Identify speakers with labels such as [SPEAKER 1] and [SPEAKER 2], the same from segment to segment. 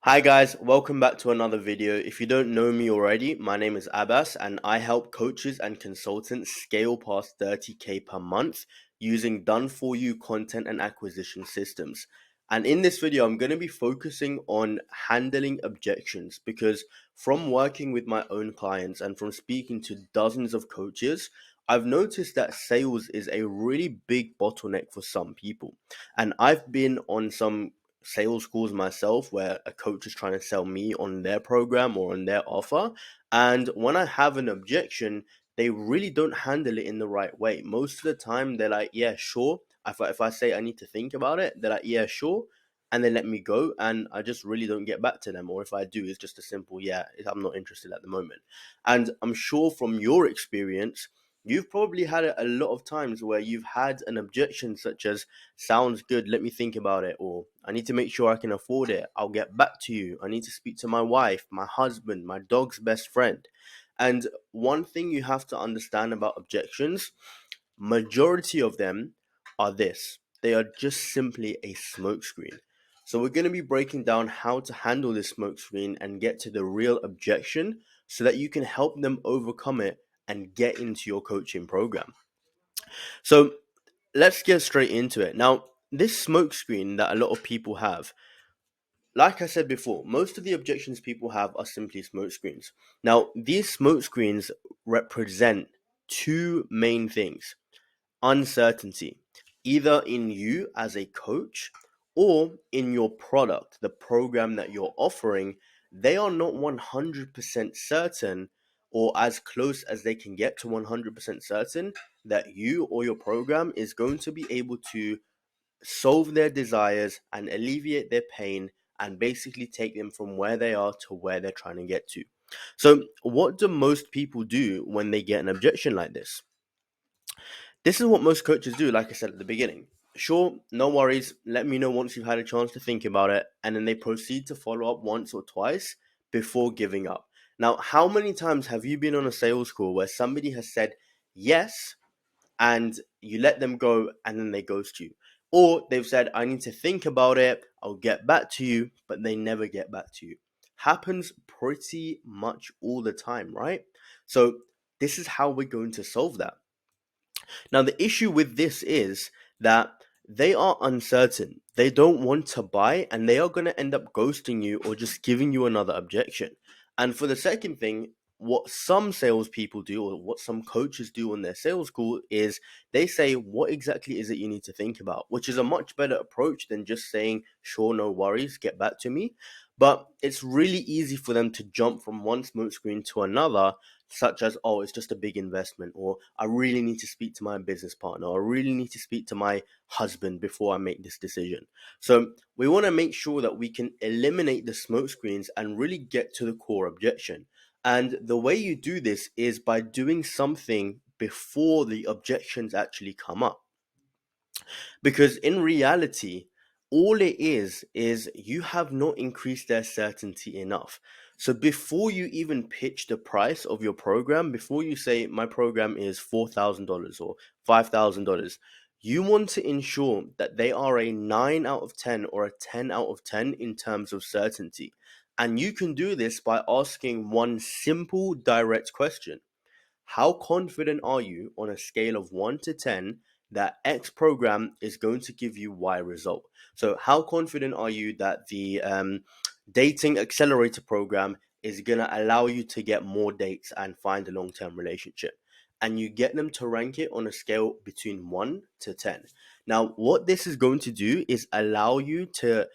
[SPEAKER 1] Hi guys, welcome back to another video. If you don't know me already, my name is Abbas and I help coaches and consultants scale past 30K per month using done for you content and acquisition systems. And in this video, I'm going to be focusing on handling objections because from working with my own clients and from speaking to dozens of coaches, I've noticed that sales is a really big bottleneck for some people. And I've been on some sales calls myself where a coach is trying to sell me on their program or on their offer. And when I have an objection, they really don't handle it in the right way. Most of the time, they're like, yeah, sure. If I say I need to think about it, they're like, yeah, sure. And they let me go. And I just really don't get back to them. Or if I do, it's just a simple, yeah, I'm not interested at the moment. And I'm sure from your experience, you've probably had it a lot of times where you've had an objection such as, sounds good, let me think about it, or I need to make sure I can afford it, I'll get back to you, I need to speak to my wife, my husband, my dog's best friend. And one thing you have to understand about objections, majority of them are this: they are just simply a smokescreen. So we're going to be breaking down how to handle this smokescreen and get to the real objection so that you can help them overcome it and get into your coaching program. So let's get straight into it. Now, this smokescreen that a lot of people have, like I said before, most of the objections people have are simply smokescreens. Now, these smokescreens represent two main things: uncertainty, either in you as a coach or in your product, the program that you're offering. They are not 100% certain, or as close as they can get to 100% certain, that you or your program is going to be able to solve their desires and alleviate their pain and basically take them from where they are to where they're trying to get to. So, what do most people do when they get an objection like this? This is what most coaches do, like I said at the beginning. Sure, no worries, let me know once you've had a chance to think about it, and then they proceed to follow up once or twice before giving up. Now, how many times have you been on a sales call where somebody has said yes and you let them go and then they ghost you? Or they've said, I need to think about it, I'll get back to you, but they never get back to you. Happens pretty much all the time, right? So, this is how we're going to solve that. Now, the issue with this is that they are uncertain. They don't want to buy and they are going to end up ghosting you or just giving you another objection. And for the second thing, what some salespeople do or what some coaches do on their sales call is they say, what exactly is it you need to think about? Which is a much better approach than just saying, sure, no worries, get back to me. But it's really easy for them to jump from one smoke screen to another, such as, oh, it's just a big investment, or I really need to speak to my business partner, or I really need to speak to my husband before I make this decision. So we want to make sure that we can eliminate the smoke screens and really get to the core objection. And the way you do this is by doing something before the objections actually come up. Because in reality, all it is you have not increased their certainty enough. So before you even pitch the price of your program, before you say my program is $4,000 or $5,000, you want to ensure that they are a 9 out of 10 or a 10 out of 10 in terms of certainty. And you can do this by asking one simple, direct question: how confident are you on a scale of 1 to 10 that X program is going to give you Y result? So, how confident are you that the dating accelerator program is going to allow you to get more dates and find a long term relationship? And you get them to rank it on a scale between 1 to 10. Now, what this is going to do is allow you to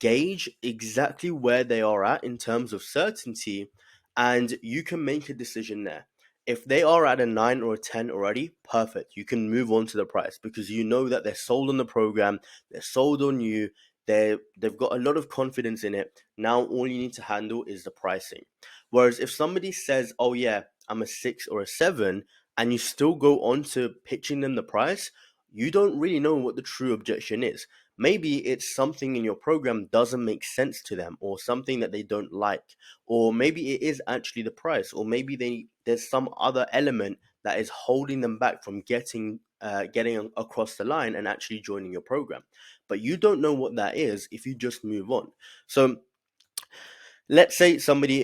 [SPEAKER 1] gauge exactly where they are at in terms of certainty, and you can make a decision there. If they are at a 9 or a 10 already, perfect. You can move on to the price because you know that they're sold on the program, they're sold on you, they've got a lot of confidence in it. Now all you need to handle is the pricing. Whereas if somebody says, "Oh yeah, I'm a 6 or a 7," and you still go on to pitching them the price, you don't really know what the true objection is. Maybe it's something in your program doesn't make sense to them, or something that they don't like, or maybe it is actually the price, or maybe there's some other element that is holding them back from getting across the line and actually joining your program. But you don't know what that is if you just move on. So let's say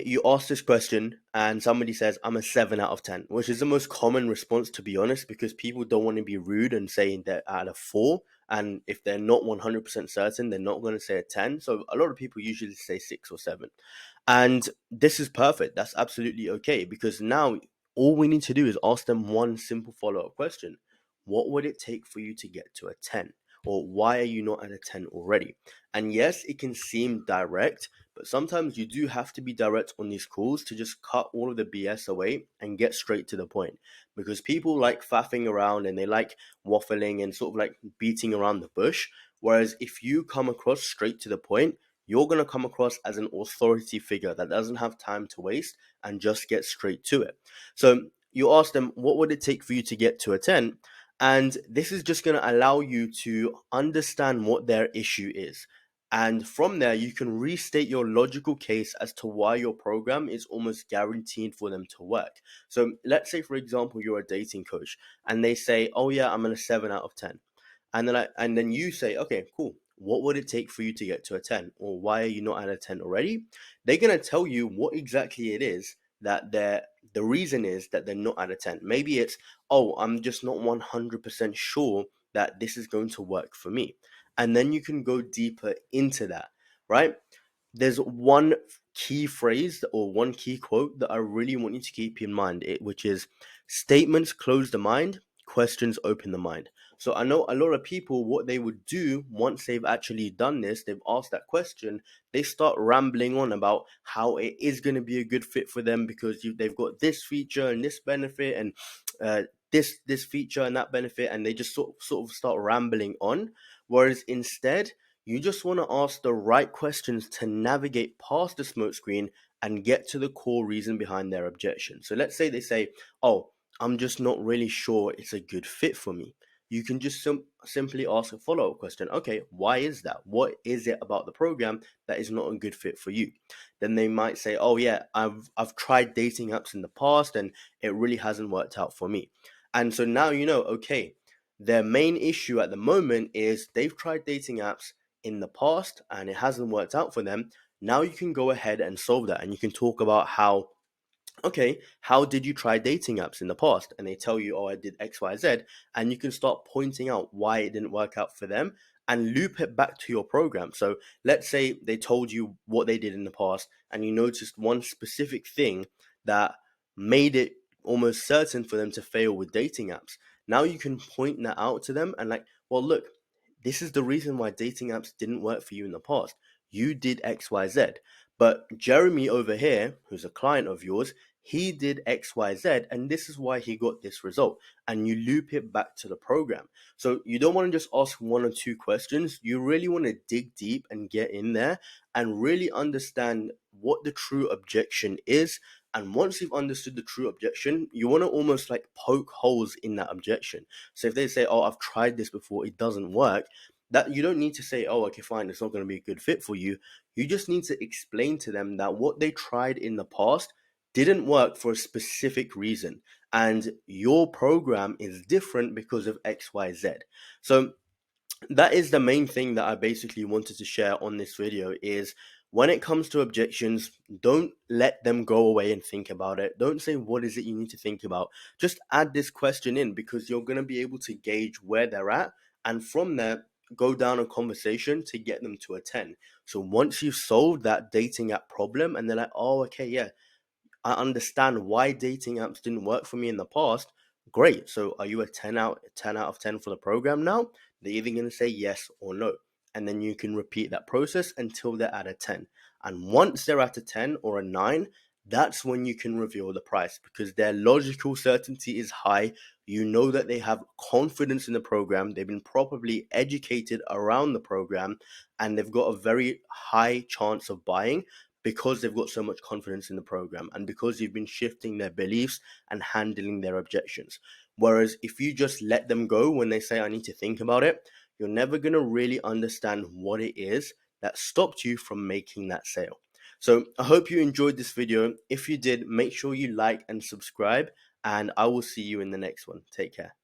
[SPEAKER 1] you ask this question and somebody says, I'm a 7 out of 10, which is the most common response, to be honest, because people don't want to be rude and saying they're at a 4. And if they're not 100% certain, they're not going to say a 10. So a lot of people usually say 6 or 7. And this is perfect. That's absolutely okay, because now all we need to do is ask them one simple follow-up question. What would it take for you to get to a 10? Or why are you not at a 10 already? And yes, it can seem direct, but sometimes you do have to be direct on these calls to just cut all of the BS away and get straight to the point. Because people like faffing around and they like waffling and sort of like beating around the bush. Whereas if you come across straight to the point, you're going to come across as an authority figure that doesn't have time to waste and just get straight to it. So you ask them, what would it take for you to get to a 10? And this is just going to allow you to understand what their issue is. And from there, you can restate your logical case as to why your program is almost guaranteed for them to work. So let's say, for example, you're a dating coach and they say, oh yeah, I'm a 7 out of 10. And then you say, okay, cool. What would it take for you to get to a 10? Or why are you not at a 10 already? They're gonna tell you what exactly it is that the reason is that they're not at a 10. Maybe it's, oh, I'm just not 100% sure that this is going to work for me. And then you can go deeper into that, right? There's one key phrase or one key quote that I really want you to keep in mind, which is statements close the mind, questions open the mind. So I know a lot of people, what they would do once they've actually done this, they've asked that question, they start rambling on about how it is going to be a good fit for them because they've got this feature and this benefit and this feature and that benefit, and they just sort of start rambling on. Whereas instead, you just want to ask the right questions to navigate past the smokescreen and get to the core reason behind their objection. So let's say they say, oh, I'm just not really sure it's a good fit for me. You can just simply ask a follow-up question. Okay, why is that? What is it about the program that is not a good fit for you? Then they might say, oh yeah, I've tried dating apps in the past and it really hasn't worked out for me. And so now you know, okay, their main issue at the moment is they've tried dating apps in the past and it hasn't worked out for them. Now you can go ahead and solve that, and you can talk about how, okay, how did you try dating apps in the past? And they tell you, oh, I did XYZ. And you can start pointing out why it didn't work out for them and loop it back to your program. So let's say they told you what they did in the past and you noticed one specific thing that made it almost certain for them to fail with dating apps. Now you can point that out to them and like, well, look, this is the reason why dating apps didn't work for you in the past. You did XYZ. But Jeremy over here, who's a client of yours, he did XYZ, and this is why he got this result. And you loop it back to the program. So you don't want to just ask one or two questions. You really want to dig deep and get in there and really understand what the true objection is. And once you've understood the true objection, you want to almost like poke holes in that objection. So if they say, oh, I've tried this before, it doesn't work, that you don't need to say, oh, okay, fine, it's not going to be a good fit for you. You just need to explain to them that what they tried in the past didn't work for a specific reason. And your program is different because of XYZ. So that is the main thing that I basically wanted to share on this video is when it comes to objections, don't let them go away and think about it. Don't say, what is it you need to think about? Just add this question in because you're going to be able to gauge where they're at. And from there, go down a conversation to get them to a 10. So once you've solved that dating app problem and they're like, oh, okay, yeah, I understand why dating apps didn't work for me in the past. Great. So are you a 10 out of 10 for the program now? They're either going to say yes or no. And then you can repeat that process until they're at a 10. And once they're at a 10 or a 9, that's when you can reveal the price because their logical certainty is high. You know that they have confidence in the program. They've been properly educated around the program and they've got a very high chance of buying because they've got so much confidence in the program and because you've been shifting their beliefs and handling their objections. Whereas if you just let them go when they say, I need to think about it, you're never going to really understand what it is that stopped you from making that sale. So I hope you enjoyed this video. If you did, make sure you like and subscribe, and I will see you in the next one. Take care.